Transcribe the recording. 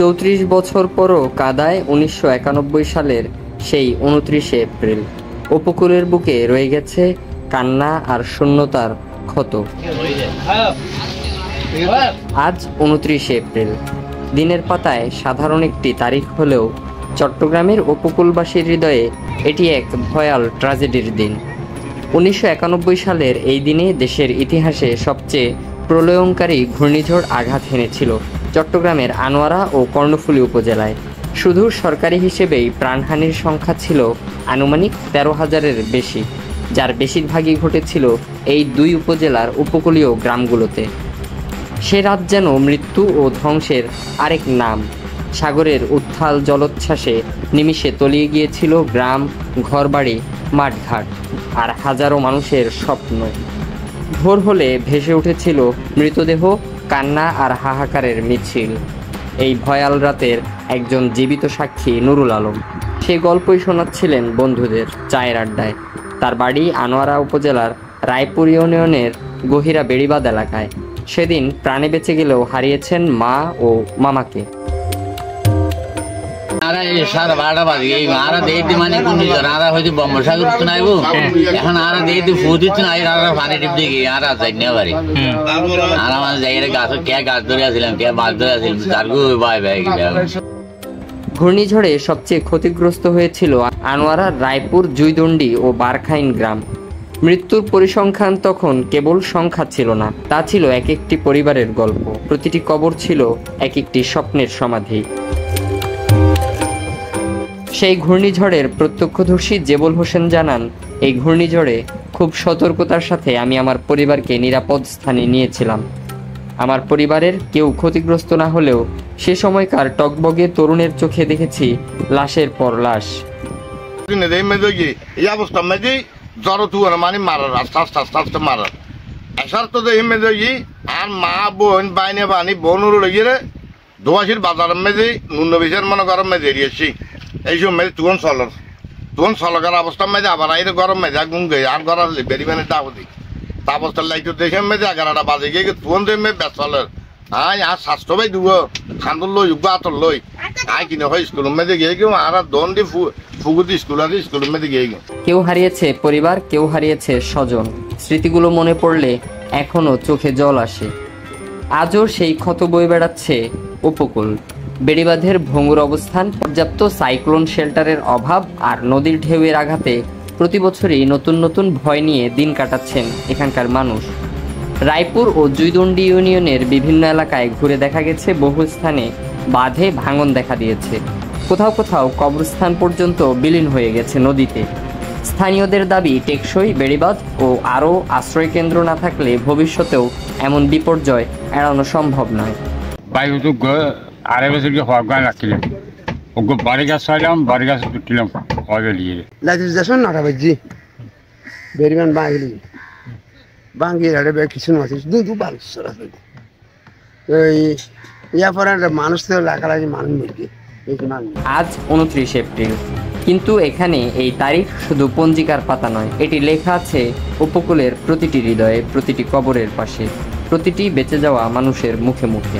34 বছর পরও কাদায় 1991 সালের সেই 29শে এপ্রিল। উপকূলের বুকে রয়ে গেছে কান্না আর শূন্যতার ক্ষত। আজ 29শে এপ্রিল, দিনের পাতায় সাধারণ একটি তারিখ হলেও চট্টগ্রামের উপকূলবাসীর হৃদয়ে এটি এক ভয়াল ট্র্যাজেডির দিন। 1991 সালের এই দিনে দেশের ইতিহাসে সবচেয়ে প্রলয়ঙ্কারী ঘূর্ণিঝড় আঘাত হেনেছিল চট্টগ্রামের আনোয়ারা ও কর্ণফুলী উপজেলায়। শুধু সরকারি হিসেবেই প্রাণহানির সংখ্যা ছিল আনুমানিক 13,000-এর বেশি, যার বেশিরভাগই ঘটেছিল এই দুই উপজেলার উপকূলীয় গ্রামগুলোতে। সে রাত যেন মৃত্যু ও ধ্বংসের আরেক নাম। সাগরের উত্থাল জলোচ্ছ্বাসে নিমিষে তলিয়ে গিয়েছিল গ্রাম, ঘরবাড়ি, মাঠঘাট আর হাজারো মানুষের স্বপ্ন। ভোর হলে ভেসে উঠেছিল মৃতদেহ, কান্না আর হাহাকারের মিছিল। এই ভয়াল রাতের একজন জীবিত সাক্ষী নুরুল আলম সেই গল্পই শোনাচ্ছিলেন বন্ধুদের চায়ের আড্ডায়। তার বাড়ি আনোয়ারা উপজেলার রায়পুর ইউনিয়নের গহিরা বেড়িবাঁধ এলাকায়। সেদিন প্রাণে বেঁচে গেলেও হারিয়েছেন মা ও মামাকে। ঘূর্ণিঝড়ে সবচেয়ে ক্ষতিগ্রস্ত হয়েছিল আনোয়ারার রায়পুর, জুইদণ্ডী ও বারখাইন গ্রাম। মৃত্যুর পরিসংখ্যান তখন কেবল সংখ্যা ছিল না, তা ছিল এক একটি পরিবারের গল্প। প্রতিটি কবর ছিল এক একটি স্বপ্নের সমাধি। সেই ঘূর্ণিঝড়ের প্রত্যক্ষদর্শী জেবল হোসেন জানান, এই ঘূর্ণিঝড়ে খুব সতর্কতার সাথে আমি আমার পরিবারকে নিরাপদ স্থানে নিয়েছিলাম। আমার পরিবারের কেউ ক্ষতিগ্রস্ত না হলেও সে সময়কার টকবগে তরুণের চোখে দেখেছি লাশের পর লাশ। এই সব মেয়ে তুন সলকার অবস্থা মেয়েছে আবার আইরে গরম মেয়েছে আগুন গিয়ে আর ঘর আসলে বেরিবেনের দাবদি তা অবস্থার লাইটো দেখে মেয়েছে 11টা বাজে গিয়ে তুন দিয়ে মেয়ে বেসলের আয় আর স্বাস্থ্য ভাই দুব খান্দর লই আতর লই আয় কিনে হয় স্কুল মেয়েছে গিয়ে কেউ আর দন দিয়ে ফুগুতি স্কুল আছে স্কুল মেয়েছে গিয়ে কেউ হারিয়েছে পরিবার, কেউ হারিয়েছে স্বজন। স্মৃতিগুলো মনে পড়লে এখনো চোখে জল আসে। আজও সেই ক্ষত বয়ে বেড়াচ্ছে উপকূল। বেড়িবাঁধের ভঙ্গুর অবস্থান, পর্যাপ্ত সাইক্লোন শেল্টারের অভাব আর নদীর ঢেউয়ের আঘাতে প্রতি বছরই নতুন নতুন ভয় নিয়ে দিন কাটাচ্ছেন এখানকার মানুষ। রায়পুর ও জুইদণ্ডী ইউনিয়নের বিভিন্ন এলাকায় ঘুরে দেখা গেছে বহু স্থানে বাঁধে ভাঙন দেখা দিয়েছে। কোথাও কোথাও কবরস্থান পর্যন্ত বিলীন হয়ে গেছে নদীতে। স্থানীয়দের দাবি, টেকসই বেড়িবাঁধ ও আরও আশ্রয়কেন্দ্র না থাকলে ভবিষ্যতেও এমন বিপর্যয় এড়ানো সম্ভব নয়। আড়াই বছর হওয়া গান রাখছিলাম, ওকে বাড়ি গাছ ছাড়লাম, বাড়ি গাছ তুললাম হবে নিয়ে লাইন 9টা বাজে বেরিবান বাঙালি বাঙ্গিয়ে কিছু নয় দু বাড়ি ইয়ার পরে মানুষ তো লাগালাগি মানুষ মরবে। আজ 29 এপ্রিল, কিন্তু এখানে এই তারিখ শুধু পঞ্জিকার পাতা নয়, এটি লেখা আছে উপকূলের প্রতিটি হৃদয়ে, প্রতিটি কবরের পাশে, প্রতিটি বেঁচে যাওয়া মানুষের মুখে মুখে।